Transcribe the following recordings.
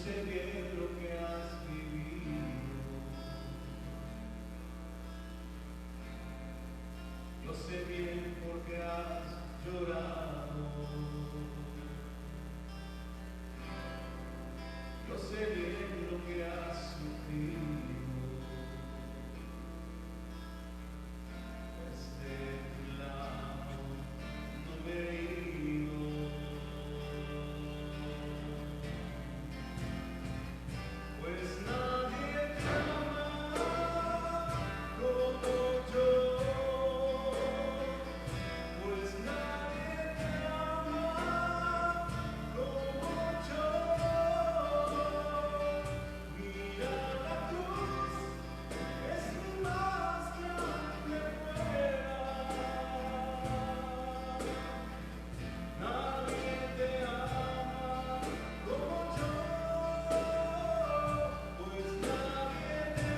sé bien lo que has vivido. Yo sé bien por qué has llorado. Yo sé bien lo que has sufrido. Desde tu lado no me he ido. Pues nadie te ama como yo. Pues nadie te ama como yo. Mira la cruz, es mi más grande prueba. Nadie te ama como yo. Pues nadie te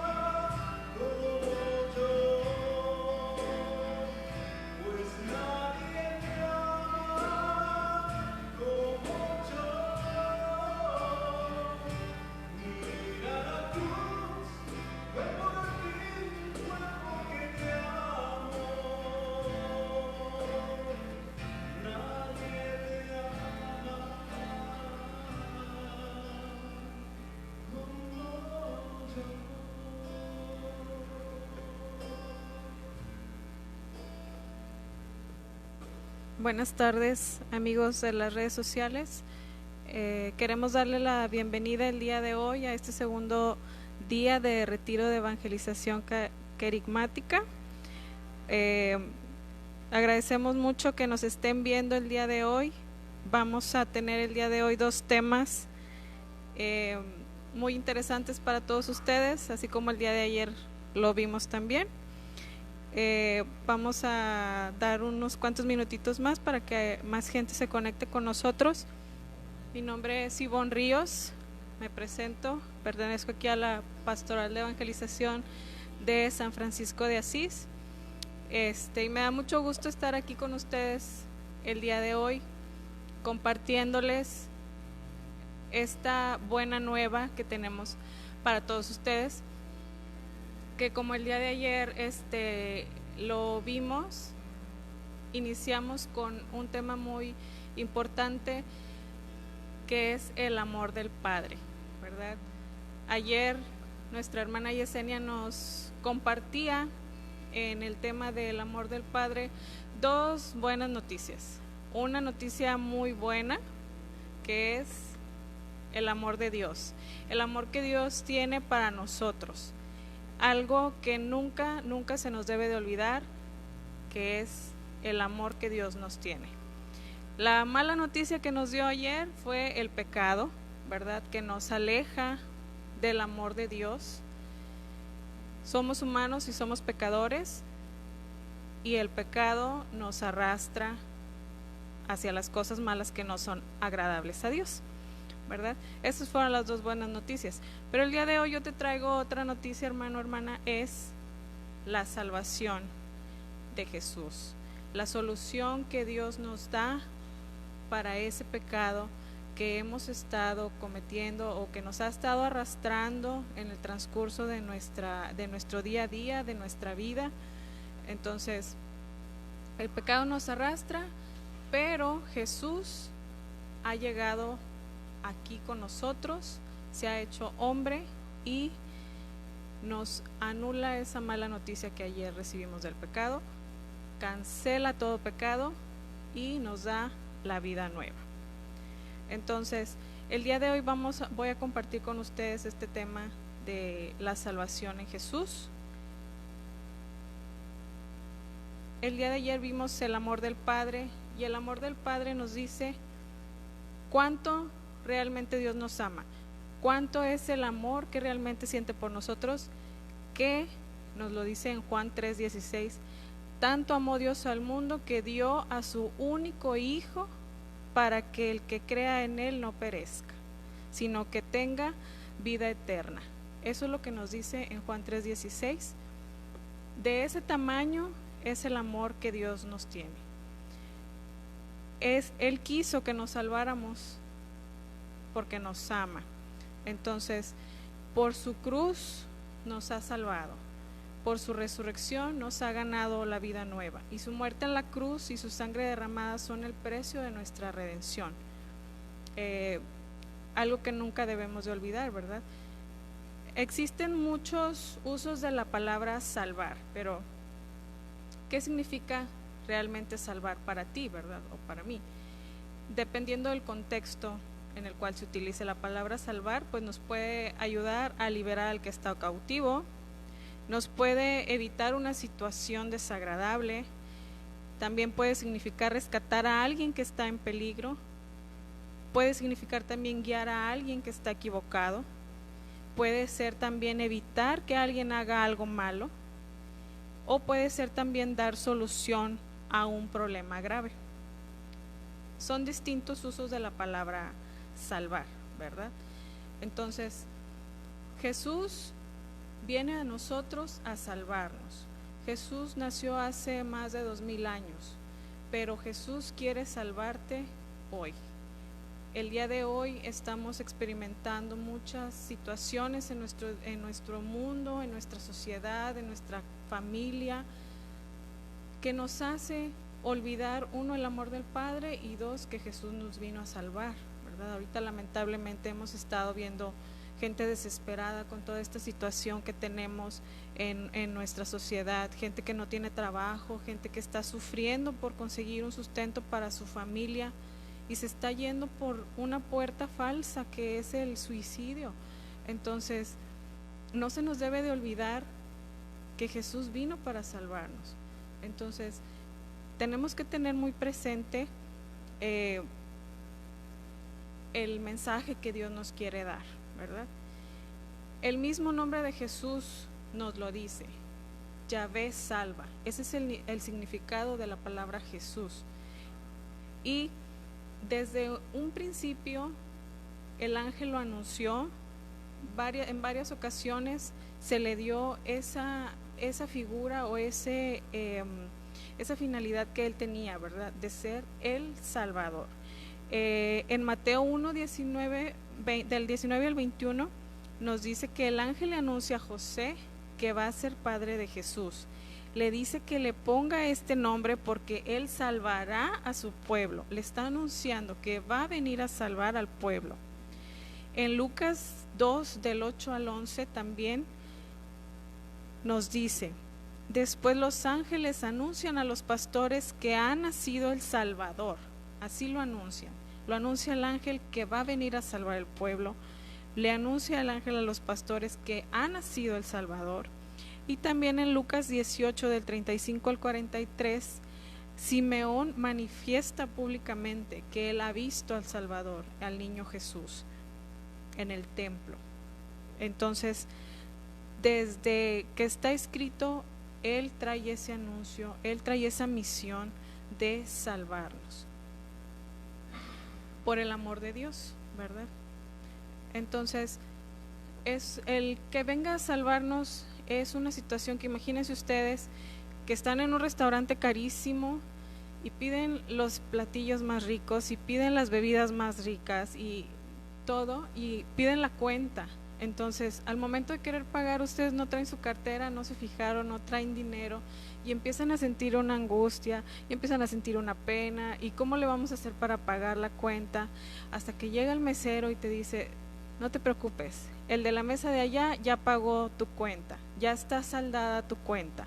ama como yo. Pues nadie te ama como yo. Mira la cruz, fue por ti, fue porque te amo. Nadie te ama como yo. Buenas tardes, amigos de las redes sociales. Queremos darle la bienvenida el día de hoy a este segundo día de retiro de evangelización querigmática. Agradecemos mucho que nos estén viendo el día de hoy. Vamos a tener el día de hoy dos temas muy interesantes para todos ustedes, así como el día de ayer lo vimos también. Vamos a dar unos cuantos minutitos más para que más gente se conecte con nosotros. Mi nombre es Ivonne Ríos, me presento, pertenezco aquí a la Pastoral de Evangelización de San Francisco de Asís. Y me da mucho gusto estar aquí con ustedes el día de hoy, compartiéndoles esta buena nueva que tenemos para todos ustedes, que como el día de ayer lo vimos, iniciamos con un tema muy importante que es el amor del Padre, ¿verdad? Ayer nuestra hermana Yesenia nos compartía en el tema del amor del Padre dos buenas noticias. Una noticia muy buena, que es el amor de Dios, el amor que Dios tiene para nosotros, algo que nunca se nos debe de olvidar, que es el amor que Dios nos tiene. La mala noticia que nos dio ayer fue el pecado, ¿verdad? Que nos aleja del amor de Dios. Somos humanos y somos pecadores, y el pecado nos arrastra hacia las cosas malas que no son agradables a Dios, ¿verdad? Esas fueron las dos buenas noticias. Pero el día de hoy yo te traigo otra noticia, hermano, hermana, es la salvación de Jesús, la solución que Dios nos da para ese pecado que hemos estado cometiendo o que nos ha estado arrastrando en el transcurso de nuestro día a día, de nuestra vida. Entonces, el pecado nos arrastra, pero Jesús ha llegado aquí con nosotros, se ha hecho hombre y nos anula esa mala noticia que ayer recibimos del pecado, cancela todo pecado y nos da la vida nueva. Entonces, el día de hoy voy a compartir con ustedes este tema de la salvación en Jesús. El día de ayer vimos el amor del Padre, y el amor del Padre nos dice cuánto realmente Dios nos ama, cuánto es el amor que realmente siente por nosotros, que nos lo dice en Juan 3:16, tanto amó Dios al mundo que dio a su único Hijo para que el que crea en Él no perezca, sino que tenga vida eterna. Eso es lo que nos dice en Juan 3:16. De ese tamaño es el amor que Dios nos tiene. Él quiso que nos salváramos porque nos ama. Entonces, por su cruz nos ha salvado, por su resurrección nos ha ganado la vida nueva, y su muerte en la cruz y su sangre derramada son el precio de nuestra redención. Algo que nunca debemos de olvidar, ¿verdad? Existen muchos usos de la palabra salvar, pero ¿qué significa realmente salvar para ti, verdad? O para mí. Dependiendo del contexto en el cual se utilice la palabra salvar, pues nos puede ayudar a liberar al que está cautivo, nos puede evitar una situación desagradable, también puede significar rescatar a alguien que está en peligro, puede significar también guiar a alguien que está equivocado, puede ser también evitar que alguien haga algo malo, o puede ser también dar solución a un problema grave. Son distintos usos de la palabra salvar, ¿verdad? Entonces, Jesús viene a nosotros a salvarnos. Jesús nació hace más de 2000 años, pero Jesús quiere salvarte hoy. El día de hoy estamos experimentando muchas situaciones en nuestro mundo, en nuestra sociedad, en nuestra familia, que nos hace olvidar, uno, el amor del Padre, y dos, que Jesús nos vino a salvar, ¿verdad? Ahorita lamentablemente hemos estado viendo gente desesperada con toda esta situación que tenemos en nuestra sociedad, gente que no tiene trabajo, gente que está sufriendo por conseguir un sustento para su familia y se está yendo por una puerta falsa que es el suicidio. Entonces, no se nos debe de olvidar que Jesús vino para salvarnos. Entonces, tenemos que tener muy presente el mensaje que Dios nos quiere dar, ¿verdad? El mismo nombre de Jesús nos lo dice: Yahvé salva. Ese es el significado de la palabra Jesús. Y desde un principio el ángel lo anunció, en varias ocasiones se le dio esa figura o esa finalidad que él tenía, ¿verdad? De ser el Salvador. En Mateo 1, 19, del 19 al 21 nos dice que el ángel le anuncia a José que va a ser padre de Jesús. Le dice que le ponga este nombre porque él salvará a su pueblo. Le está anunciando que va a venir a salvar al pueblo. En Lucas 2, del 8 al 11 también nos dice: después los ángeles anuncian a los pastores que ha nacido el Salvador. Así lo anuncian. Lo anuncia el ángel que va a venir a salvar el pueblo. Le anuncia el ángel a los pastores que ha nacido el Salvador. Y también en Lucas 18, del 35 al 43, Simeón manifiesta públicamente que él ha visto al Salvador, al niño Jesús, en el templo. Entonces, desde que está escrito, él trae ese anuncio, él trae esa misión de salvarnos por el amor de Dios, ¿verdad? Entonces, es el que venga a salvarnos. Es una situación que, imagínense ustedes que están en un restaurante carísimo y piden los platillos más ricos y piden las bebidas más ricas y todo, y piden la cuenta. Entonces, al momento de querer pagar, ustedes no traen su cartera, no se fijaron, no traen dinero, y empiezan a sentir una angustia, y empiezan a sentir una pena, y cómo le vamos a hacer para pagar la cuenta, hasta que llega el mesero y te dice: no te preocupes, el de la mesa de allá ya pagó tu cuenta, ya está saldada tu cuenta.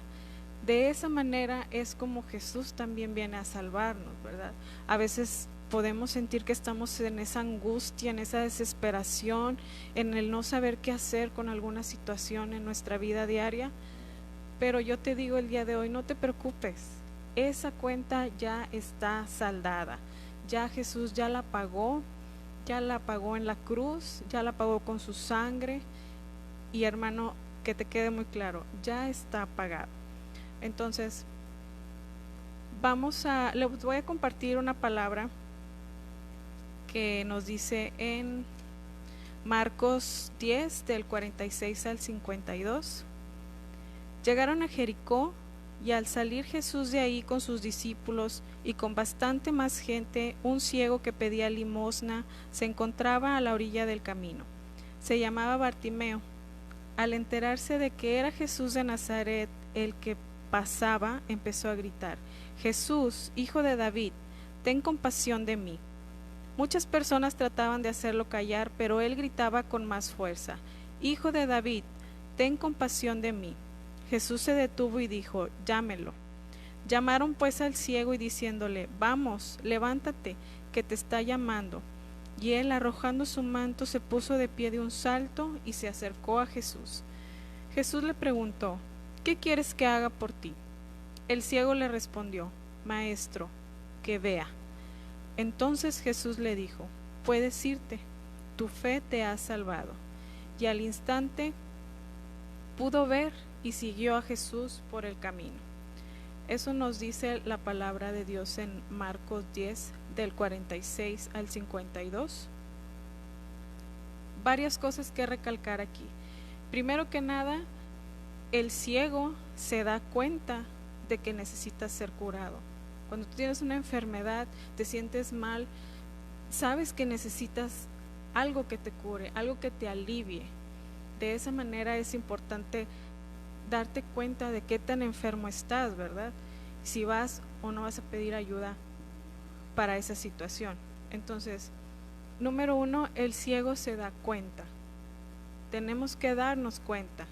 De esa manera es como Jesús también viene a salvarnos, ¿verdad? A veces podemos sentir que estamos en esa angustia, en esa desesperación, en el no saber qué hacer con alguna situación en nuestra vida diaria, pero yo te digo el día de hoy: no te preocupes, esa cuenta ya está saldada, ya Jesús ya la pagó en la cruz, ya la pagó con su sangre, y hermano, que te quede muy claro, ya está pagado. Entonces, les voy a compartir una palabra que nos dice en Marcos 10, del 46 al 52. Llegaron a Jericó, y al salir Jesús de ahí con sus discípulos, y con bastante más gente, un ciego que pedía limosna se encontraba a la orilla del camino. Se llamaba Bartimeo. Al enterarse de que era Jesús de Nazaret el que pasaba, empezó a gritar: Jesús, hijo de David, ten compasión de mí. Muchas personas trataban de hacerlo callar, pero él gritaba con más fuerza: Hijo de David, ten compasión de mí. Jesús se detuvo y dijo: Llámelo. Llamaron pues al ciego y diciéndole: Vamos, levántate, que te está llamando. Y él, arrojando su manto, se puso de pie de un salto y se acercó a Jesús. Jesús le preguntó: ¿Qué quieres que haga por ti? El ciego le respondió: Maestro, que vea. Entonces Jesús le dijo: Puedes irte, tu fe te ha salvado. Y al instante pudo ver y siguió a Jesús por el camino. Eso nos dice la palabra de Dios en Marcos 10, del 46 al 52. Varias cosas que recalcar aquí. Primero que nada, el ciego se da cuenta de que necesita ser curado. Cuando tú tienes una enfermedad, te sientes mal, sabes que necesitas algo que te cure, algo que te alivie. De esa manera es importante darte cuenta de qué tan enfermo estás, ¿verdad? Si vas o no vas a pedir ayuda para esa situación. Entonces, número 1, el ciego se da cuenta. Tenemos que darnos cuenta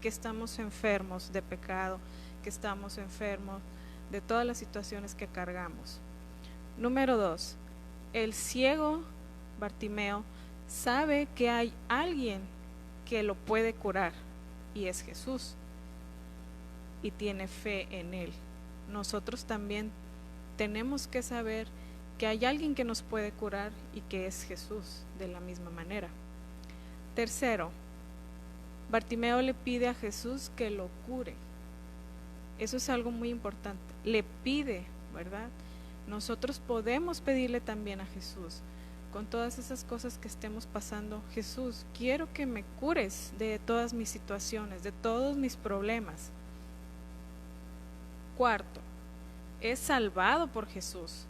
que estamos enfermos de pecado, que estamos enfermos de todas las situaciones que cargamos. Número 2, el ciego Bartimeo sabe que hay alguien que lo puede curar y es Jesús, y tiene fe en él. Nosotros también tenemos que saber que hay alguien que nos puede curar y que es Jesús de la misma manera. Tercero, Bartimeo le pide a Jesús que lo cure. Eso es algo muy importante. Le pide, ¿verdad? Nosotros podemos pedirle también a Jesús, con todas esas cosas que estemos pasando: Jesús, quiero que me cures de todas mis situaciones, de todos mis problemas. Cuarto, es salvado por Jesús.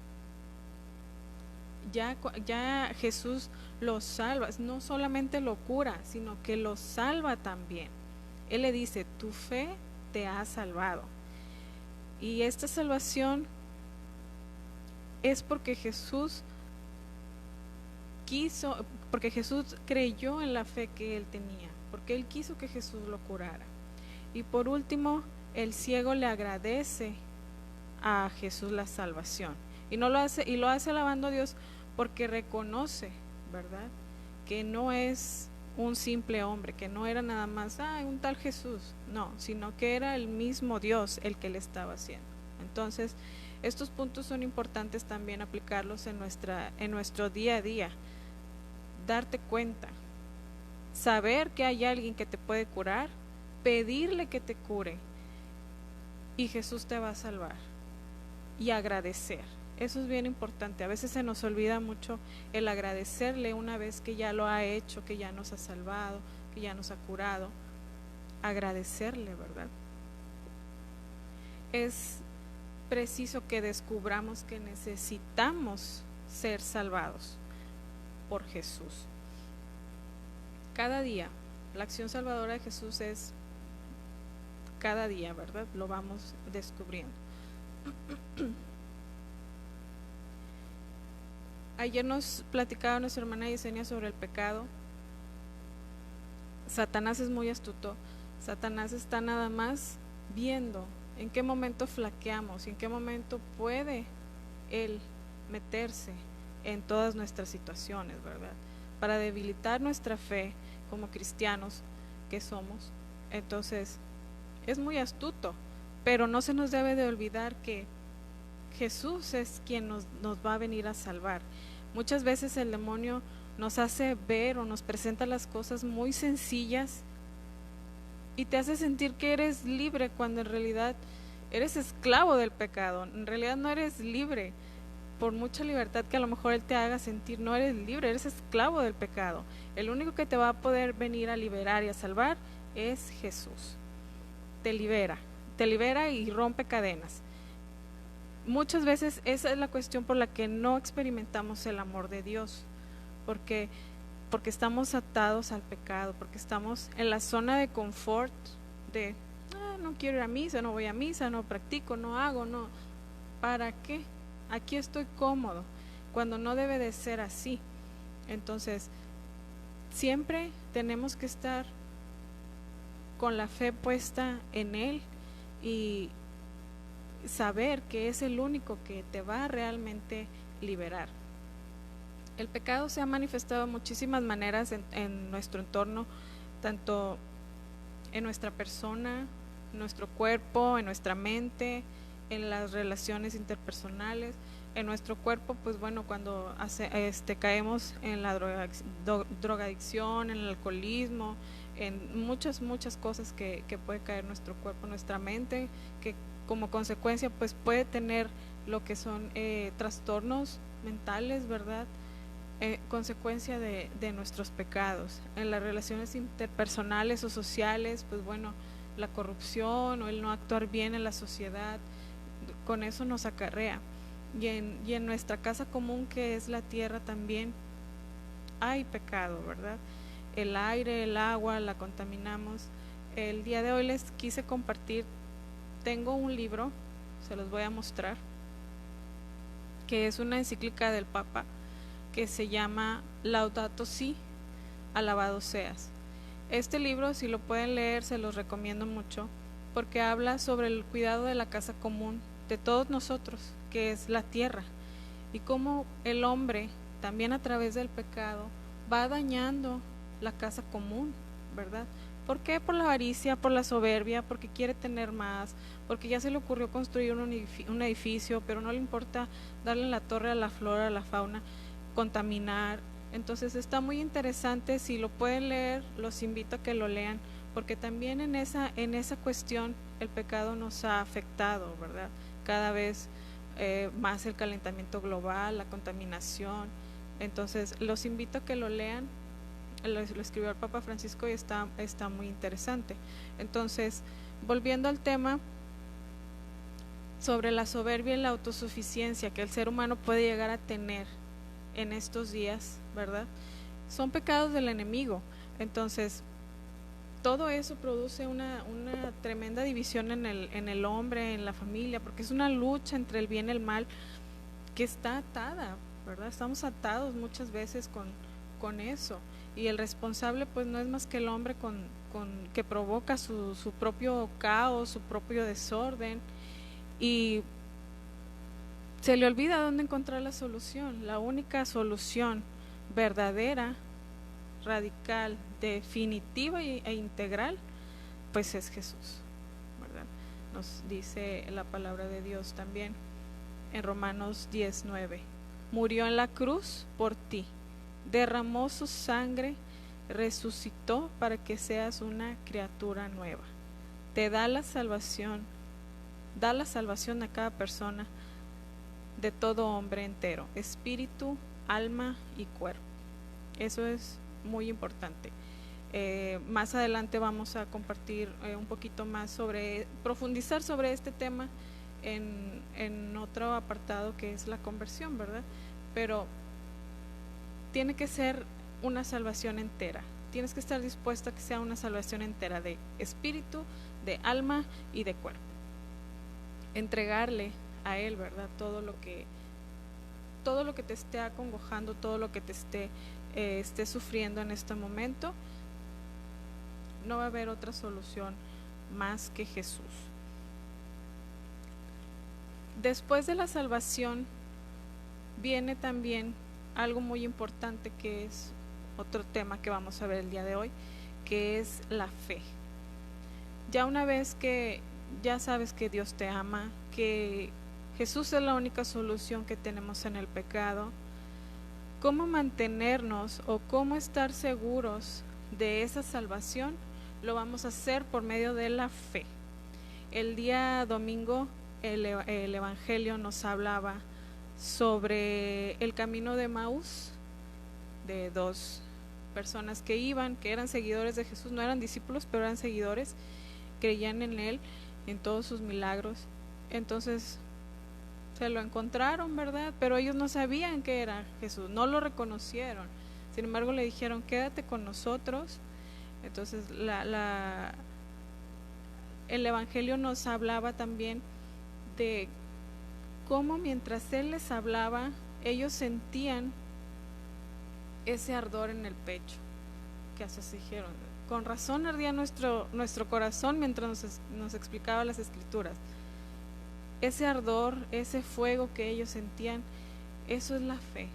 Ya Jesús lo salva, no solamente lo cura, sino que lo salva también. Él le dice: tu fe te ha salvado. Y esta salvación es porque Jesús porque Jesús creyó en la fe que él tenía, porque él quiso que Jesús lo curara. Y por último, el ciego le agradece a Jesús la salvación. Y lo hace alabando a Dios porque reconoce, ¿verdad?, que no es un simple hombre, que no era nada más un tal Jesús, no, sino que era el mismo Dios el que le estaba haciendo. Entonces, estos puntos son importantes también aplicarlos en nuestro día a día. Darte cuenta, saber que hay alguien que te puede curar, pedirle que te cure y Jesús te va a salvar, y agradecer. Eso es bien importante. A veces se nos olvida mucho el agradecerle una vez que ya lo ha hecho, que ya nos ha salvado, que ya nos ha curado. Agradecerle, ¿verdad? Es preciso que descubramos que necesitamos ser salvados por Jesús. Cada día, la acción salvadora de Jesús es cada día, ¿verdad? Lo vamos descubriendo. Ayer nos platicaba nuestra hermana Yesenia sobre el pecado. Satanás es muy astuto. Satanás está nada más viendo en qué momento flaqueamos y en qué momento puede él meterse en todas nuestras situaciones, ¿verdad? Para debilitar nuestra fe como cristianos que somos. Entonces, es muy astuto, pero no se nos debe de olvidar que Jesús es quien nos va a venir a salvar. Muchas veces el demonio nos hace ver o nos presenta las cosas muy sencillas y te hace sentir que eres libre cuando en realidad eres esclavo del pecado. En realidad no eres libre. Por mucha libertad que a lo mejor él te haga sentir, no eres libre, eres esclavo del pecado. El único que te va a poder venir a liberar y a salvar es Jesús. Te libera y rompe cadenas. muchas veces esa es la cuestión por la que no experimentamos el amor de Dios, porque estamos atados al pecado, porque estamos en la zona de confort de no quiero ir a misa, no voy a misa, no practico, no hago, no. ¿Para qué? Aquí estoy cómodo, cuando no debe de ser así. Entonces, siempre tenemos que estar con la fe puesta en Él y saber que es el único que te va a realmente liberar. El pecado se ha manifestado de muchísimas maneras en nuestro entorno, tanto en nuestra persona, en nuestro cuerpo, en nuestra mente, en las relaciones interpersonales. En nuestro cuerpo, pues bueno, cuando caemos en la drogadicción, en el alcoholismo, en muchas cosas que puede caer nuestro cuerpo, nuestra mente, que como consecuencia pues puede tener lo que son trastornos mentales, ¿verdad? Consecuencia de nuestros pecados. En las relaciones interpersonales o sociales, pues bueno, la corrupción o el no actuar bien en la sociedad, con eso nos acarrea. Y en nuestra casa común, que es la tierra, también hay pecado, ¿verdad? El aire, el agua, la contaminamos. El día de hoy les quise compartir, tengo un libro, se los voy a mostrar, que es una encíclica del Papa, que se llama Laudato Si, alabado seas. Este libro, si lo pueden leer, se los recomiendo mucho, porque habla sobre el cuidado de la casa común, de todos nosotros, que es la tierra, y cómo el hombre, también a través del pecado, va dañando la casa común, ¿verdad? ¿Por qué? Por la avaricia, por la soberbia, porque quiere tener más, porque ya se le ocurrió construir un edificio, pero no le importa darle la torre a la flora, a la fauna, contaminar. Entonces está muy interesante, si lo pueden leer, los invito a que lo lean, porque también en esa cuestión el pecado nos ha afectado, ¿verdad? Cada vez más el calentamiento global, la contaminación. Entonces los invito a que lo lean, lo escribió el Papa Francisco y está muy interesante. Entonces, volviendo al tema sobre la soberbia y la autosuficiencia que el ser humano puede llegar a tener en estos días, ¿verdad? Son pecados del enemigo. Entonces, todo eso produce una tremenda división en el hombre, en la familia, porque es una lucha entre el bien y el mal que está atada, ¿verdad? Estamos atados muchas veces con eso, y el responsable pues no es más que el hombre que provoca su propio caos, su propio desorden, y se le olvida dónde encontrar la solución. La única solución verdadera, radical, definitiva e integral, pues es Jesús, ¿verdad? Nos dice la palabra de Dios también en Romanos 10:9, murió en la cruz por ti, derramó su sangre, resucitó para que seas una criatura nueva, te da la salvación a cada persona, de todo hombre entero, espíritu, alma y cuerpo. Eso es muy importante. Más adelante vamos a compartir un poquito más profundizar sobre este tema en otro apartado, que es la conversión, ¿verdad? Pero tiene que ser una salvación entera. Tienes que estar dispuesto a que sea una salvación entera, de espíritu, de alma y de cuerpo. Entregarle a Él, ¿verdad? Todo lo que te esté acongojando, todo lo que te esté sufriendo en este momento. No va a haber otra solución más que Jesús. Después de la salvación viene también algo muy importante, que es otro tema que vamos a ver el día de hoy, que es la fe. Ya una vez que ya sabes que Dios te ama, que Jesús es la única solución que tenemos en el pecado, ¿cómo mantenernos o cómo estar seguros de esa salvación? Lo vamos a hacer por medio de la fe. El día domingo el Evangelio nos hablaba sobre el camino de Emaús, de dos personas que eran seguidores de Jesús, no eran discípulos, pero eran seguidores, creían en Él, en todos sus milagros. Entonces se lo encontraron, ¿verdad? Pero ellos no sabían que era Jesús, no lo reconocieron. Sin embargo, le dijeron, quédate con nosotros. Entonces, el Evangelio nos hablaba también de cómo mientras Él les hablaba, ellos sentían ese ardor en el pecho, que hasta se dijeron, con razón ardía nuestro corazón mientras nos explicaba las Escrituras. Ese ardor, ese fuego que ellos sentían, eso es la fe.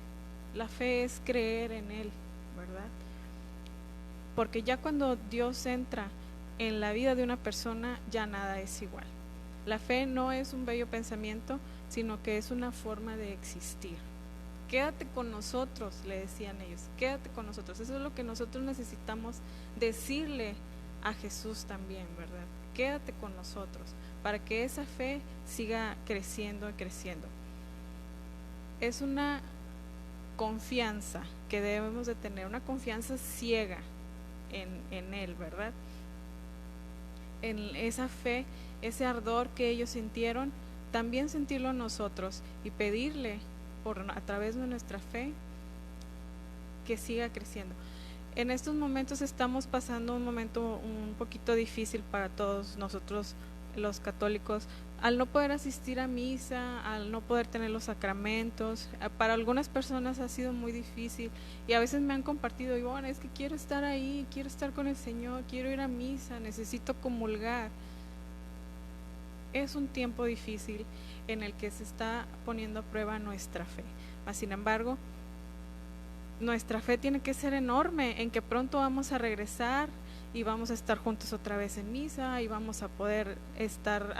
La fe es creer en Él, ¿verdad? Porque ya cuando Dios entra en la vida de una persona, ya nada es igual. La fe no es un bello pensamiento, sino que es una forma de existir. Quédate con nosotros, le decían ellos, quédate con nosotros. Eso es lo que nosotros necesitamos decirle a Jesús también, ¿verdad? Quédate con nosotros, para que esa fe siga creciendo y creciendo. Es una confianza que debemos de tener, una confianza ciega en Él, ¿verdad? En esa fe, ese ardor que ellos sintieron, también sentirlo nosotros y pedirle a través de nuestra fe que siga creciendo. En estos momentos estamos pasando un momento un poquito difícil para todos nosotros los católicos, al no poder asistir a misa, al no poder tener los sacramentos. Para algunas personas ha sido muy difícil y a veces me han compartido, y bueno, es que quiero estar ahí, quiero estar con el Señor, quiero ir a misa, necesito comulgar. Es un tiempo difícil en el que se está poniendo a prueba nuestra fe. Mas, sin embargo, nuestra fe tiene que ser enorme en que pronto vamos a regresar y vamos a estar juntos otra vez en misa y vamos a poder estar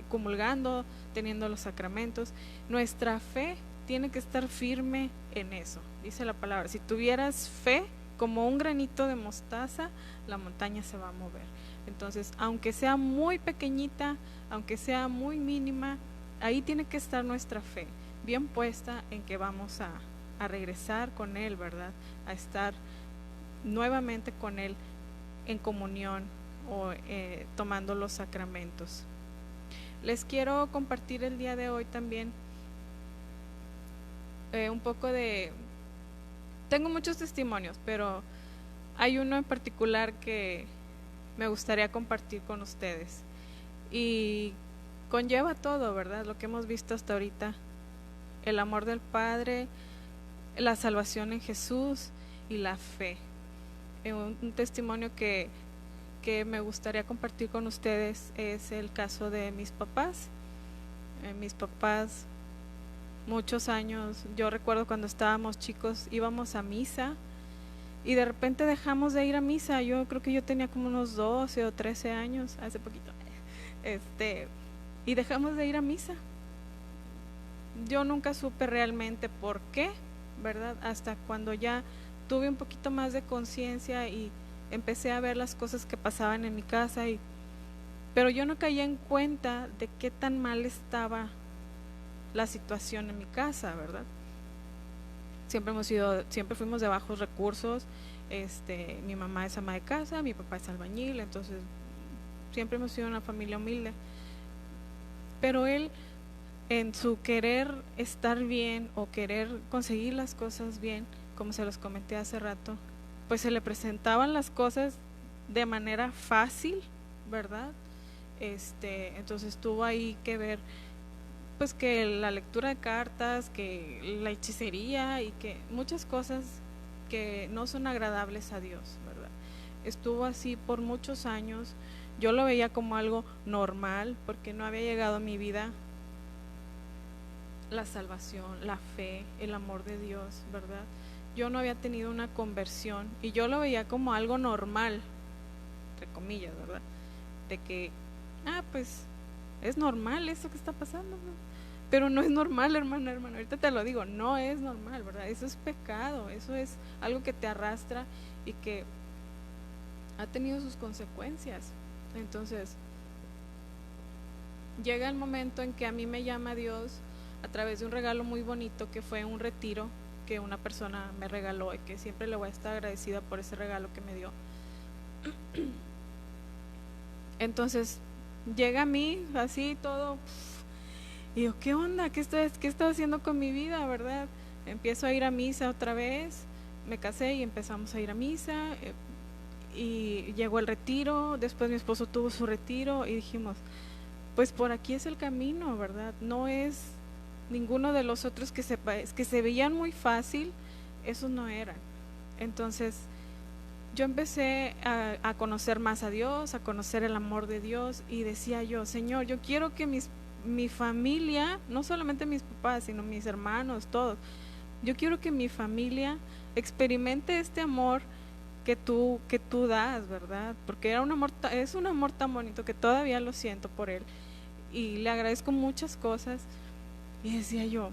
comulgando, teniendo los sacramentos. Nuestra fe tiene que estar firme en eso. Dice la palabra, si tuvieras fe como un granito de mostaza, la montaña se va a mover. Entonces, aunque sea muy pequeñita, aunque sea muy mínima, ahí tiene que estar nuestra fe, bien puesta en que vamos a regresar con Él, ¿verdad? A estar nuevamente con Él en comunión o tomando los sacramentos. Les quiero compartir el día de hoy también un poco de... Tengo muchos testimonios, pero hay uno en particular que me gustaría compartir con ustedes y conlleva todo, ¿verdad? Lo que hemos visto hasta ahorita, el amor del Padre, la salvación en Jesús y la fe. Un testimonio que me gustaría compartir con ustedes es el caso de mis papás. Mis papás, muchos años, yo recuerdo cuando estábamos chicos, íbamos a misa y de repente dejamos de ir a misa. Yo creo que yo tenía como unos 12 o 13 años, hace poquito, y dejamos de ir a misa. Yo nunca supe realmente por qué, ¿verdad? Hasta cuando ya tuve un poquito más de conciencia y empecé a ver las cosas que pasaban en mi casa, pero yo no caía en cuenta de qué tan mal estaba la situación en mi casa, ¿verdad? Siempre fuimos de bajos recursos. Mi mamá es ama de casa, mi papá es albañil, entonces siempre hemos sido una familia humilde. Pero él, en su querer estar bien o querer conseguir las cosas bien, como se los comenté hace rato, pues se le presentaban las cosas de manera fácil, ¿verdad? Entonces tuvo ahí que ver pues que la lectura de cartas, que la hechicería y que muchas cosas que no son agradables a Dios, ¿verdad? Estuvo así por muchos años. Yo lo veía como algo normal porque no había llegado a mi vida la salvación, la fe, el amor de Dios, ¿verdad? Yo no había tenido una conversión y yo lo veía como algo normal, entre comillas, ¿verdad? De que, pues es normal eso que está pasando, ¿no? Pero no es normal, hermano, ahorita te lo digo, no es normal, ¿verdad? Eso es pecado, eso es algo que te arrastra y que ha tenido sus consecuencias. Entonces, llega el momento en que a mí me llama Dios a través de un regalo muy bonito que fue un retiro que una persona me regaló y que siempre le voy a estar agradecida por ese regalo que me dio. Entonces llega a mí así todo Y yo, ¿qué onda? ¿Qué estoy haciendo con mi vida, verdad? Empiezo a ir a misa otra vez, me casé y empezamos a ir a misa, y llegó el retiro, después mi esposo tuvo su retiro y dijimos, pues por aquí es el camino, ¿verdad? No es ninguno de los otros que se veían muy fácil, esos no eran. Entonces yo empecé a conocer más a Dios, a conocer el amor de Dios, y decía yo, Señor, yo quiero que mi familia, no solamente mis papás, sino mis hermanos, todos, yo quiero que mi familia experimente este amor que tú das, ¿verdad? Porque es un amor tan bonito que todavía lo siento por él y le agradezco muchas cosas. Y decía yo,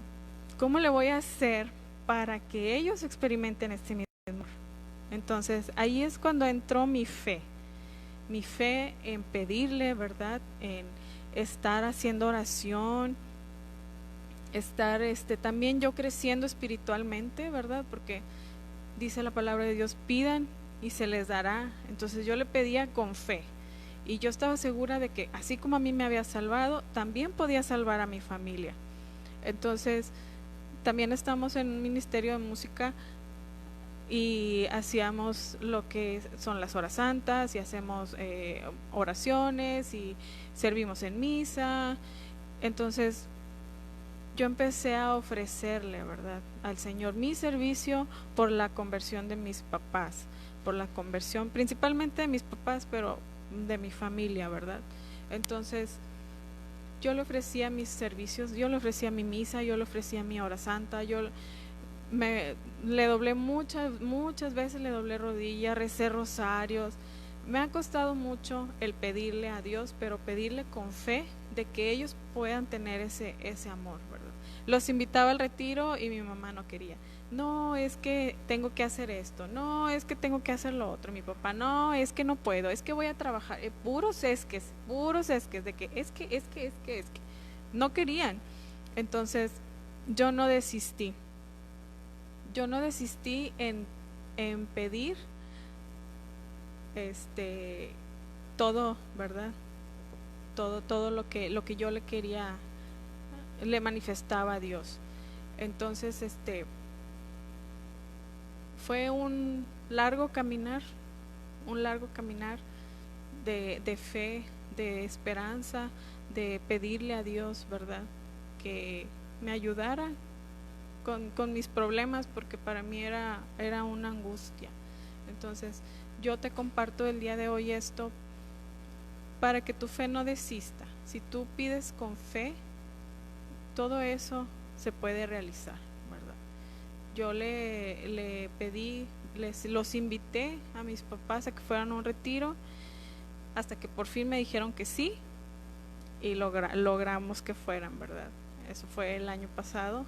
¿cómo le voy a hacer para que ellos experimenten este mismo amor? Entonces ahí es cuando entró mi fe en pedirle, ¿verdad? En estar haciendo oración, estar también yo creciendo espiritualmente, ¿verdad? Porque dice la palabra de Dios, pidan y se les dará. Entonces yo le pedía con fe y yo estaba segura de que así como a mí me había salvado, también podía salvar a mi familia. Entonces también estamos en un ministerio de música y hacíamos lo que son las horas santas y hacemos oraciones y servimos en misa. Entonces yo empecé a ofrecerle, ¿verdad?, al Señor mi servicio por la conversión de mis papás, por la conversión principalmente de mis papás, pero de mi familia, ¿verdad? Entonces yo le ofrecía mis servicios, yo le ofrecía mi misa, yo le ofrecía mi hora santa, le doblé muchas veces, le doblé rodilla, recé rosarios. Me ha costado mucho el pedirle a Dios, pero pedirle con fe de que ellos puedan tener ese amor, ¿verdad? Los invitaba al retiro y mi mamá no quería. No, es que tengo que hacer esto, no, es que tengo que hacer lo otro. Mi papá, no, es que no puedo, es que voy a trabajar. Puros esques, de que es que. No querían. Entonces, yo no desistí. En pedir todo, ¿verdad? Todo lo que yo le quería, le manifestaba a Dios. Entonces fue un largo caminar de fe, de esperanza, de pedirle a Dios, ¿verdad?, que me ayudara con mis problemas, porque para mí era una angustia. Entonces yo te comparto el día de hoy esto para que tu fe no desista. Si tú pides con fe, todo eso se puede realizar, ¿verdad? Yo le pedí, los invité a mis papás a que fueran a un retiro, hasta que por fin me dijeron que sí, y logramos que fueran, ¿verdad? Eso fue el año pasado,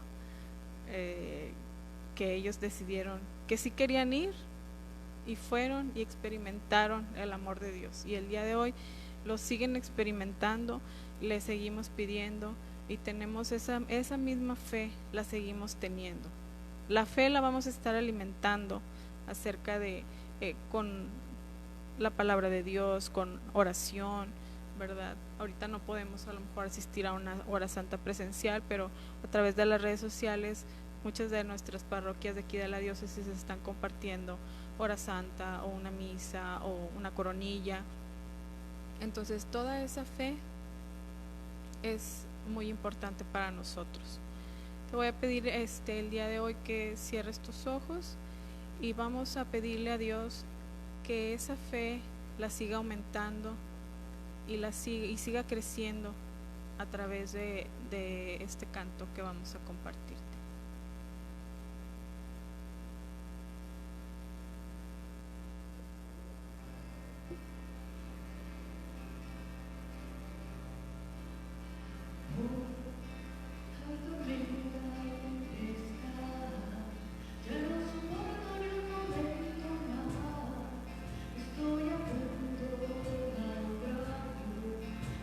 que ellos decidieron que sí querían ir, y fueron y experimentaron el amor de Dios, y el día de hoy lo siguen experimentando, le seguimos pidiendo, y tenemos esa misma fe, la seguimos teniendo. La fe la vamos a estar alimentando acerca de con la palabra de Dios, con oración, ¿verdad? Ahorita no podemos a lo mejor asistir a una hora santa presencial, pero a través de las redes sociales muchas de nuestras parroquias de aquí de la diócesis están compartiendo hora santa o una misa o una coronilla. Entonces toda esa fe es muy importante para nosotros. Te voy a pedir el día de hoy que cierres tus ojos y vamos a pedirle a Dios que esa fe la siga aumentando y siga creciendo a través de este canto que vamos a compartirte.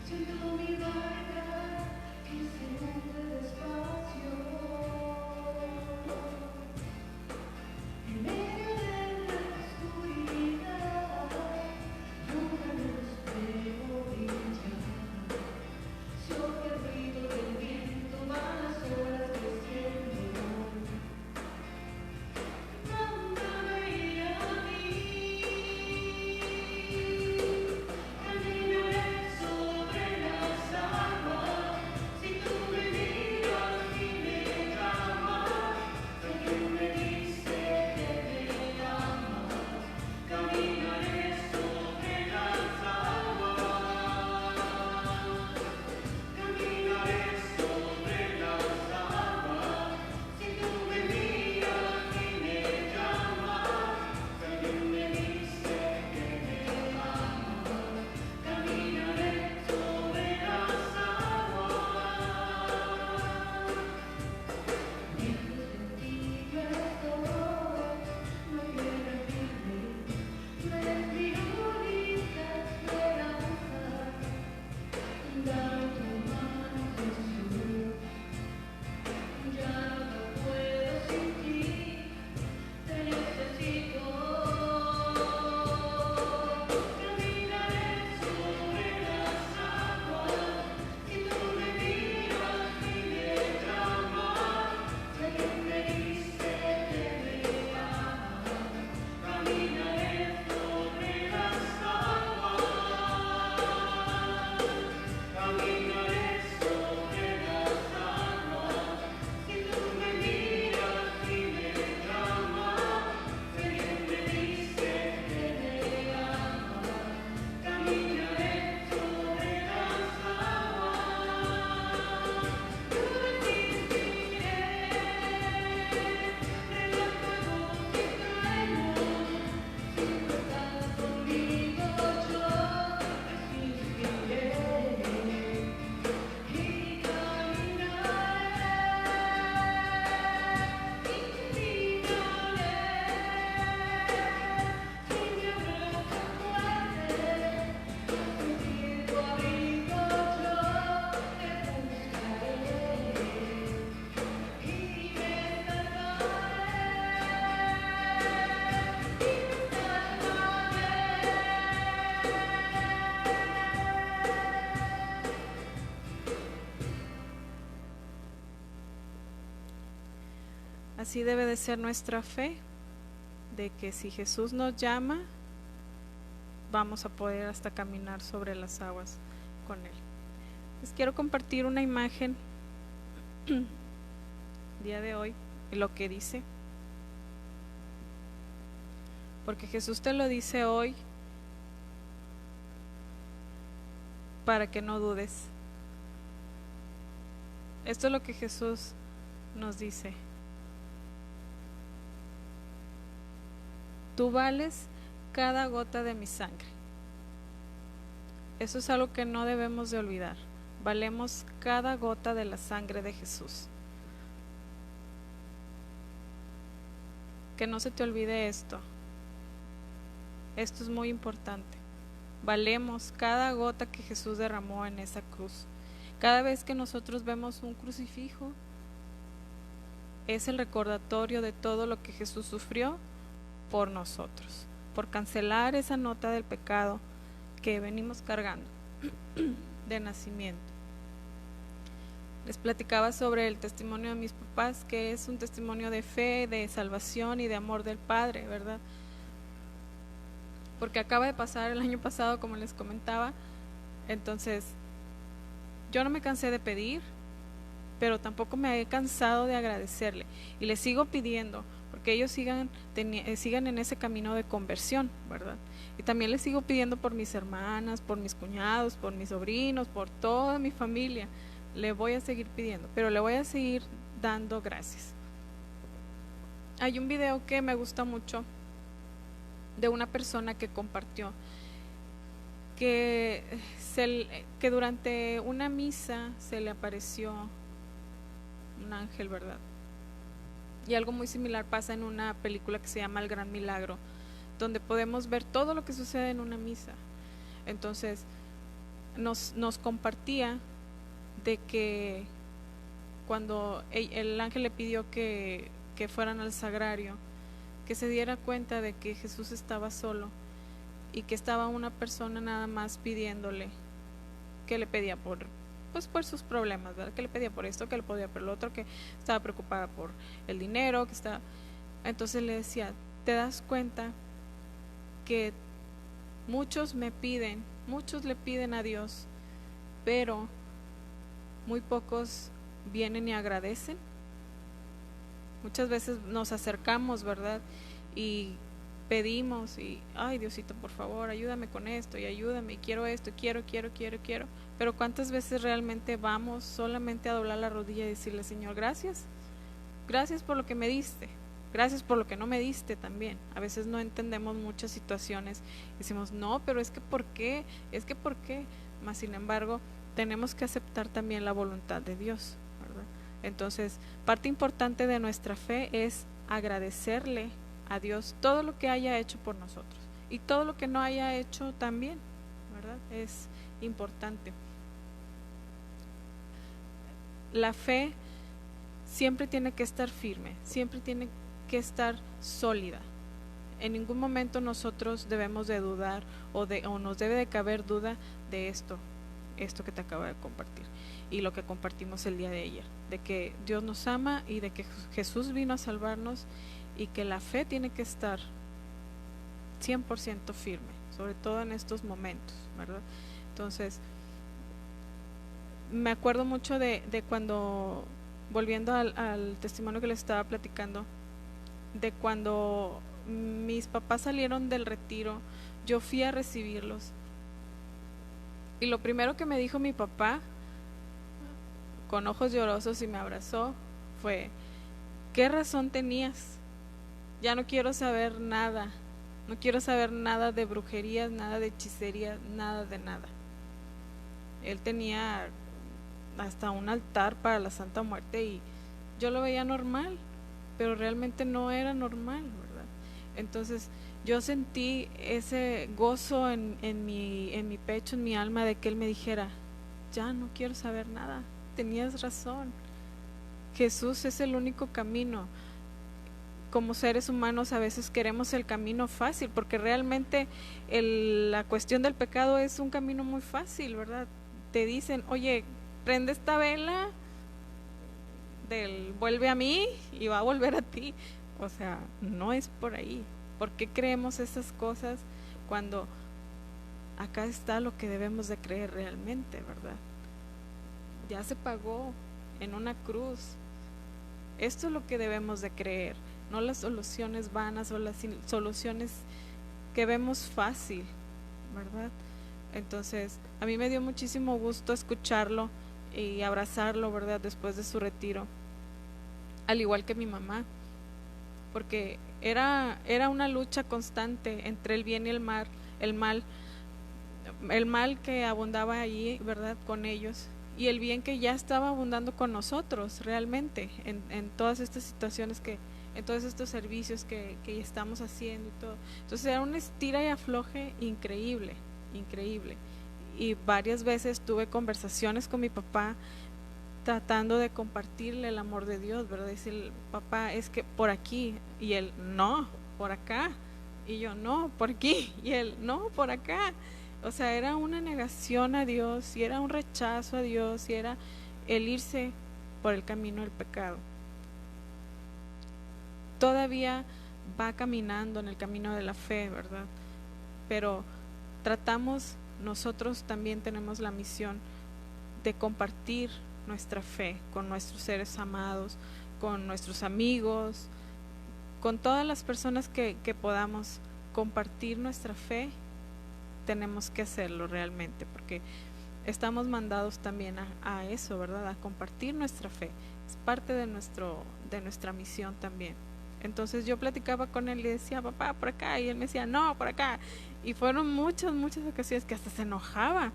Siento mi barca que se hunde despacio. así debe de ser nuestra fe, de que si Jesús nos llama, vamos a poder hasta caminar sobre las aguas con Él. Les quiero compartir una imagen día de hoy, lo que dice, porque Jesús te lo dice hoy para que no dudes. Esto es lo que Jesús nos dice: tú vales cada gota de mi sangre. Eso es algo que no debemos de olvidar. Valemos cada gota de la sangre de Jesús. Que no se te olvide esto. Esto es muy importante. Valemos cada gota que Jesús derramó en esa cruz. Cada vez que nosotros vemos un crucifijo, es el recordatorio de todo lo que Jesús sufrió por nosotros, por cancelar esa nota del pecado que venimos cargando de nacimiento. Les platicaba sobre el testimonio de mis papás, que es un testimonio de fe, de salvación y de amor del Padre, ¿verdad? Porque acaba de pasar el año pasado, como les comentaba. Entonces yo no me cansé de pedir, pero tampoco me he cansado de agradecerle, y le sigo pidiendo porque ellos sigan en ese camino de conversión, ¿verdad? Y también le sigo pidiendo por mis hermanas, por mis cuñados, por mis sobrinos, por toda mi familia. Le voy a seguir pidiendo, pero le voy a seguir dando gracias. Hay un video que me gusta mucho de una persona que compartió que durante una misa se le apareció un ángel, ¿verdad? Y algo muy similar pasa en una película que se llama El Gran Milagro, donde podemos ver todo lo que sucede en una misa. Entonces nos compartía de que cuando el ángel le pidió que fueran al sagrario, que se diera cuenta de que Jesús estaba solo y que estaba una persona nada más pidiéndole, que le pedía por sus problemas, ¿verdad? Que le pedía por esto, que le pedía por lo otro, que estaba preocupada por el dinero, que estaba... Entonces le decía: ¿te das cuenta que muchos le piden a Dios, pero muy pocos vienen y agradecen? Muchas veces nos acercamos, ¿verdad? Y pedimos y, ay, Diosito, por favor, ayúdame con esto y ayúdame, y quiero esto, quiero. Pero ¿cuántas veces realmente vamos solamente a doblar la rodilla y decirle: Señor, gracias por lo que me diste, gracias por lo que no me diste también? A veces no entendemos muchas situaciones, decimos: no, pero es que ¿por qué? Mas sin embargo, tenemos que aceptar también la voluntad de Dios, ¿verdad? Entonces, parte importante de nuestra fe es agradecerle a Dios todo lo que haya hecho por nosotros, y todo lo que no haya hecho también, ¿verdad? Es importante. La fe siempre tiene que estar firme, siempre tiene que estar sólida. En ningún momento nosotros debemos de dudar o nos debe de caber duda de esto que te acabo de compartir, y lo que compartimos el día de ayer, de que Dios nos ama y de que Jesús vino a salvarnos, y que la fe tiene que estar 100% firme, sobre todo en estos momentos, ¿verdad? Entonces, me acuerdo mucho de cuando, volviendo al testimonio que les estaba platicando, de cuando mis papás salieron del retiro, yo fui a recibirlos, y lo primero que me dijo mi papá, con ojos llorosos, y me abrazó, fue: ¿qué razón tenías? Ya no quiero saber nada, no quiero saber nada de brujerías, nada de hechicería, nada de nada. Él tenía hasta un altar para la Santa Muerte, y yo lo veía normal, pero realmente no era normal, ¿verdad? Entonces yo sentí ese gozo en mi pecho, en mi alma, de que él me dijera: ya no quiero saber nada, tenías razón, Jesús es el único camino. Como seres humanos a veces queremos el camino fácil, porque realmente la cuestión del pecado es un camino muy fácil, ¿verdad? Te dicen: oye, prende esta vela del vuelve a mí y va a volver a ti. O sea, no es por ahí. ¿Por qué creemos esas cosas cuando acá está lo que debemos de creer realmente, verdad? Ya se pagó en una cruz. Esto es lo que debemos de creer, no las soluciones vanas o las soluciones que vemos fácil, ¿verdad? Entonces, a mí me dio muchísimo gusto escucharlo y abrazarlo, ¿verdad? Después de su retiro, al igual que mi mamá, porque era una lucha constante entre el bien y el mal, el mal que abundaba allí, ¿verdad? Con ellos, y el bien que ya estaba abundando con nosotros realmente en todas estas situaciones en todos estos servicios que estamos haciendo y todo. Entonces era un estira y afloje increíble, increíble. Y varias veces tuve conversaciones con mi papá tratando de compartirle el amor de Dios, ¿verdad? Decir, papá, es que por aquí, y él, no, por acá, y yo, no, por aquí, y él, no, por acá. O sea, era una negación a Dios, y era un rechazo a Dios, y era el irse por el camino del pecado. Todavía va caminando en el camino de la fe, ¿verdad? Pero nosotros también tenemos la misión de compartir nuestra fe con nuestros seres amados, con nuestros amigos, con todas las personas que podamos compartir nuestra fe. Tenemos que hacerlo realmente, porque estamos mandados también a eso, ¿verdad? A compartir nuestra fe. Es parte de nuestra misión también. Entonces yo platicaba con él y decía, papá, por acá, y él me decía, no, por acá. Y fueron muchas ocasiones que hasta se enojaba.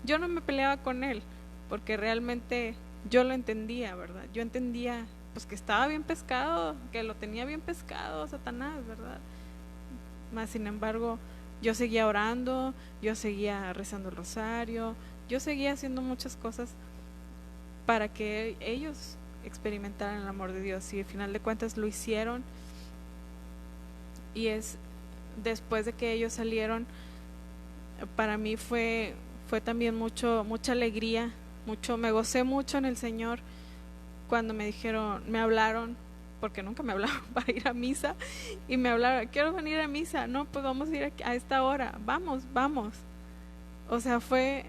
Yo no me peleaba con él, porque realmente yo lo entendía, ¿verdad? Yo entendía pues que estaba bien pescado, que lo tenía bien pescado Satanás, ¿verdad? Mas sin embargo, yo seguía orando, yo seguía rezando el rosario, yo seguía haciendo muchas cosas para que ellos experimentaran el amor de Dios, y al final de cuentas lo hicieron. Y es después de que ellos salieron, para mí fue también mucha alegría, me gocé mucho en el Señor cuando me hablaron, porque nunca me hablaron para ir a misa, y me hablaron, quiero venir a misa, no, pues vamos a ir a esta hora, vamos. O sea, fue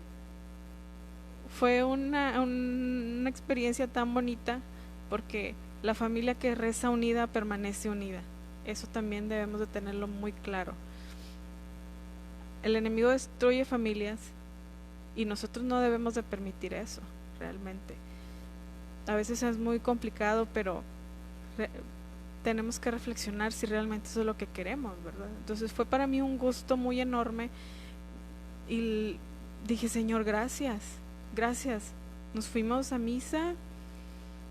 una experiencia tan bonita, porque la familia que reza unida permanece unida. Eso también debemos de tenerlo muy claro. El enemigo destruye familias y nosotros no debemos de permitir eso, realmente. A veces es muy complicado, pero tenemos que reflexionar si realmente eso es lo que queremos, ¿verdad? Entonces fue para mí un gusto muy enorme y dije, Señor, gracias. Nos fuimos a misa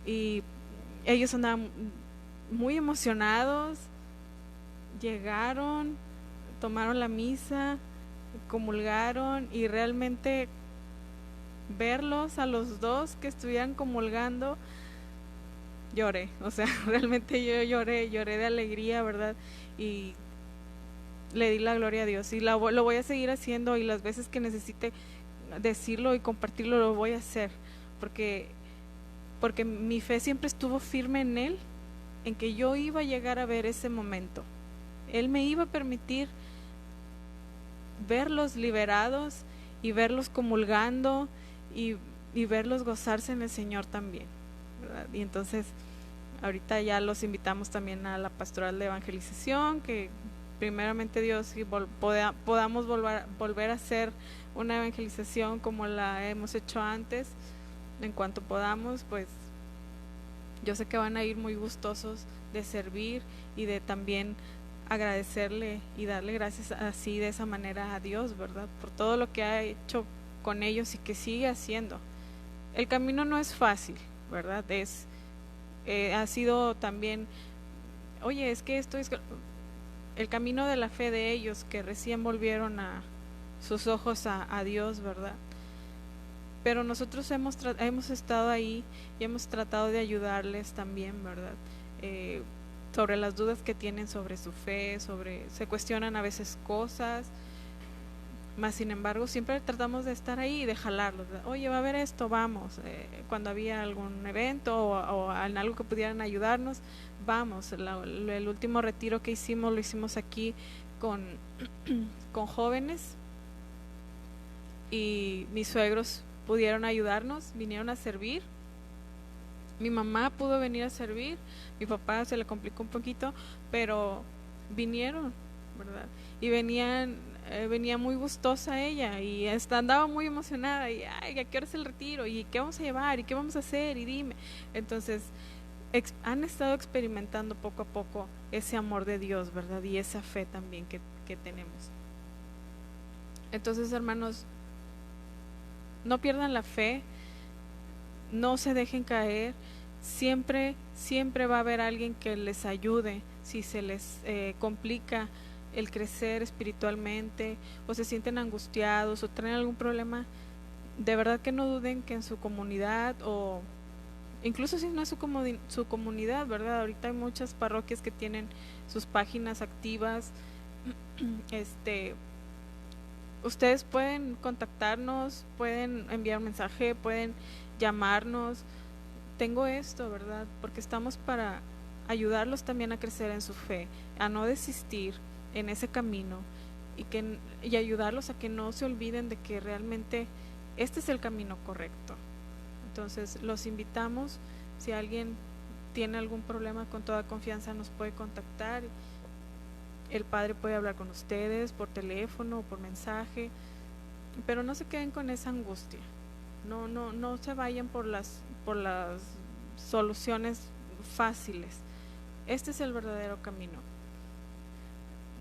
y ellos andaban muy emocionados, llegaron, tomaron la misa, comulgaron, y realmente verlos a los dos que estuvieran comulgando, lloré, o sea, realmente yo lloré de alegría, ¿verdad? Y le di la gloria a Dios, y lo voy a seguir haciendo, y las veces que necesite decirlo y compartirlo lo voy a hacer, porque mi fe siempre estuvo firme en Él, en que yo iba a llegar a ver ese momento. Él me iba a permitir verlos liberados y verlos comulgando y verlos gozarse en el Señor también, ¿verdad? Y entonces ahorita ya los invitamos también a la pastoral de evangelización, que primeramente Dios podamos volver a hacer una evangelización como la hemos hecho antes. En cuanto podamos, pues yo sé que van a ir muy gustosos de servir y de también agradecerle y darle gracias así de esa manera a Dios, ¿verdad? Por todo lo que ha hecho con ellos y que sigue haciendo. El camino no es fácil, ¿verdad? Ha sido también, oye, es que esto es el camino de la fe de ellos, que recién volvieron a sus ojos a Dios, ¿verdad? Pero nosotros hemos estado ahí y hemos tratado de ayudarles también, ¿verdad? Sobre las dudas que tienen sobre su fe, se cuestionan a veces cosas, Más sin embargo, siempre tratamos de estar ahí y de jalarlos. Oye, va a haber esto, vamos. Cuando había algún evento o en algo que pudieran ayudarnos, vamos. El último retiro que hicimos lo hicimos aquí con, con jóvenes y mis suegros pudieron ayudarnos, vinieron a servir. Mi mamá pudo venir a servir, mi papá se le complicó un poquito, pero vinieron, ¿verdad? Y venía muy gustosa ella y andaba muy emocionada y, ay, ¿a qué hora es el retiro? ¿Y qué vamos a llevar? ¿Y qué vamos a hacer? Y dime. Entonces, han estado experimentando poco a poco ese amor de Dios, ¿verdad? Y esa fe también que tenemos. Entonces, hermanos, no pierdan la fe, no se dejen caer, siempre va a haber alguien que les ayude si se les complica el crecer espiritualmente o se sienten angustiados o tienen algún problema. De verdad que no duden que en su comunidad o incluso si no es su comunidad, ¿verdad? Ahorita hay muchas parroquias que tienen sus páginas activas. Ustedes pueden contactarnos, pueden enviar un mensaje, pueden llamarnos. Tengo esto, ¿verdad? Porque estamos para ayudarlos también a crecer en su fe, a no desistir en ese camino y ayudarlos a que no se olviden de que realmente este es el camino correcto. Entonces los invitamos, si alguien tiene algún problema, con toda confianza nos puede contactar. El padre puede hablar con ustedes por teléfono o por mensaje, pero no se queden con esa angustia. No se vayan por las soluciones fáciles. Este es el verdadero camino.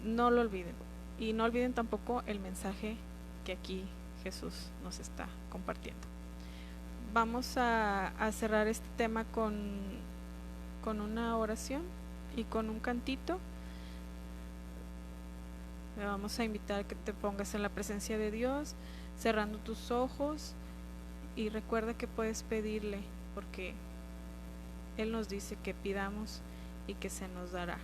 No lo olviden. Y no olviden tampoco el mensaje que aquí Jesús nos está compartiendo. Vamos a cerrar este tema con una oración y con un cantito. Le vamos a invitar a que te pongas en la presencia de Dios, cerrando tus ojos, y recuerda que puedes pedirle, porque Él nos dice que pidamos y que se nos dará.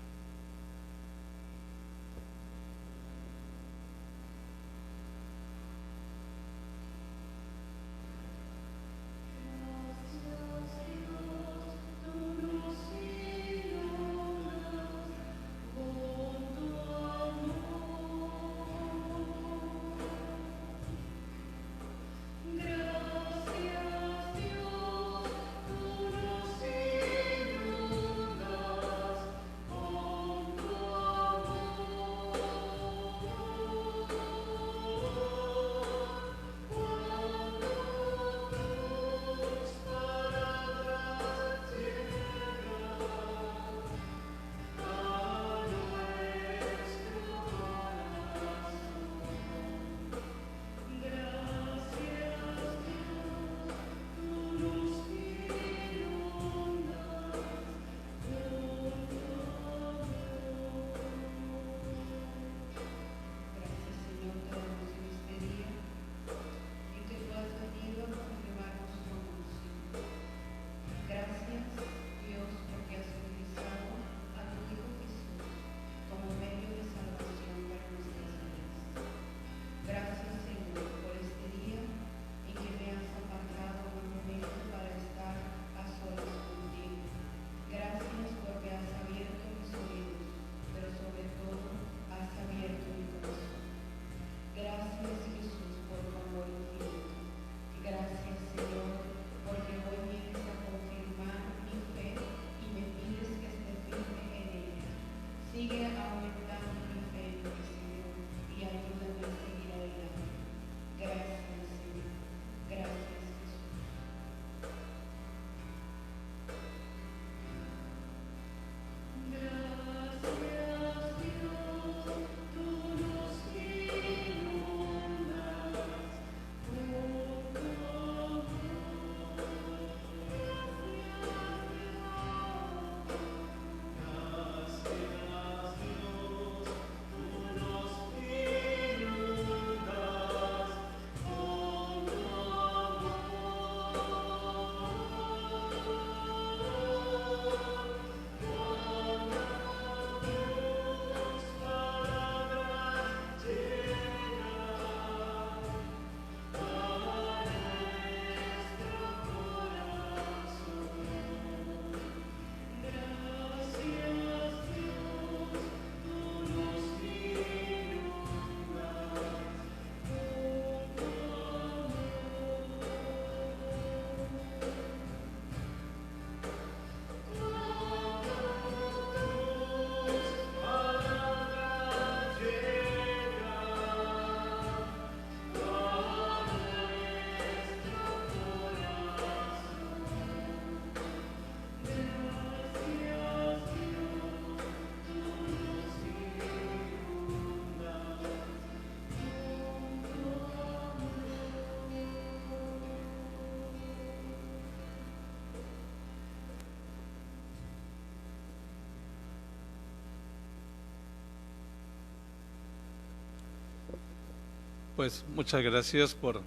Pues muchas gracias por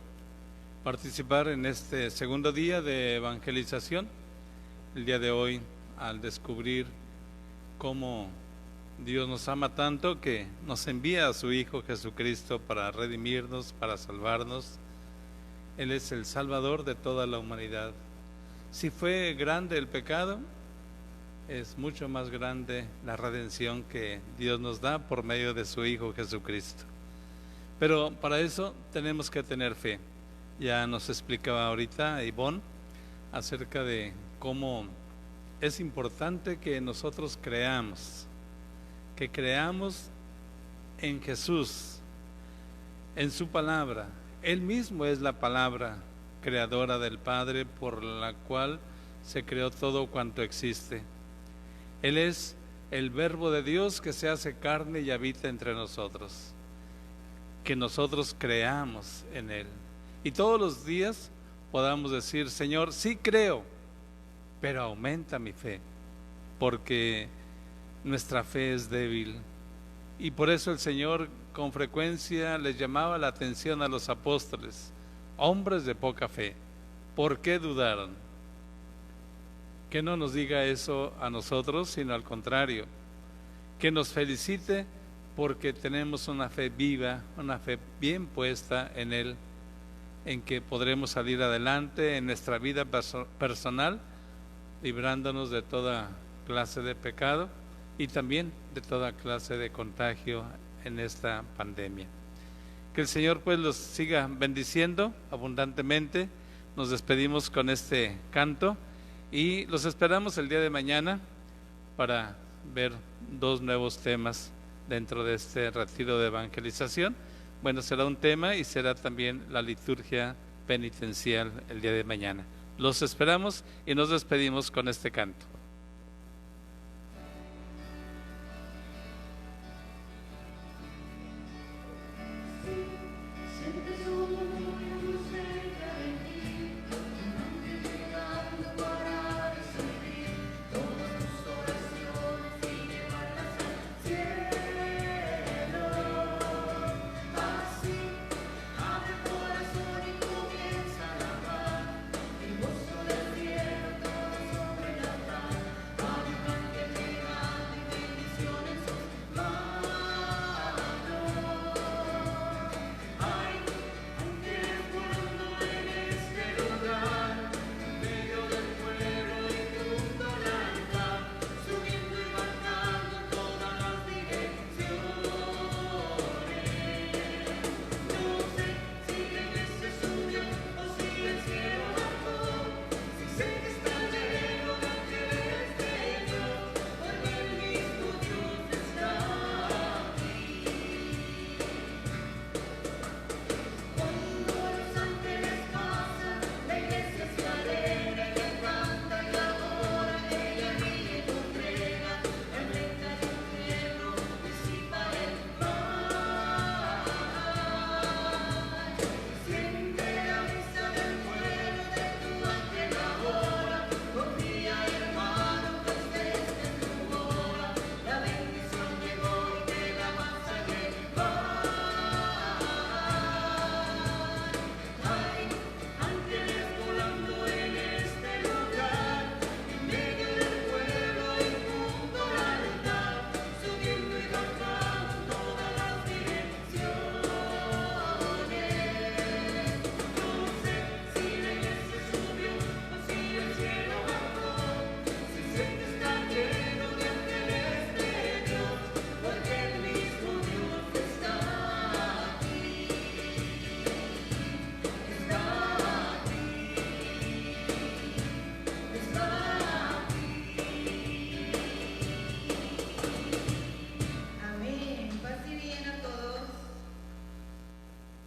participar en este segundo día de evangelización. El día de hoy, al descubrir cómo Dios nos ama tanto que nos envía a su Hijo Jesucristo para redimirnos, para salvarnos. Él es el Salvador de toda la humanidad. Si fue grande el pecado, es mucho más grande la redención que Dios nos da por medio de su Hijo Jesucristo. Pero para eso tenemos que tener fe. Ya nos explicaba ahorita Ivonne acerca de cómo es importante que nosotros creamos en Jesús, en su palabra. Él mismo es la palabra creadora del Padre por la cual se creó todo cuanto existe. Él es el Verbo de Dios que se hace carne y habita entre nosotros. Que nosotros creamos en Él y todos los días podamos decir: Señor, sí creo, pero aumenta mi fe, porque nuestra fe es débil. Y por eso el Señor con frecuencia les llamaba la atención a los apóstoles: hombres de poca fe, ¿por qué dudaron? Que no nos diga eso a nosotros, sino al contrario, que nos felicite porque tenemos una fe viva, una fe bien puesta en Él, en que podremos salir adelante en nuestra vida personal, librándonos de toda clase de pecado y también de toda clase de contagio en esta pandemia. Que el Señor pues los siga bendiciendo abundantemente. Nos despedimos con este canto y los esperamos el día de mañana para ver 2 nuevos temas dentro de este retiro de evangelización. Bueno, será un tema y será también la liturgia penitencial el día de mañana. Los esperamos y nos despedimos con este canto.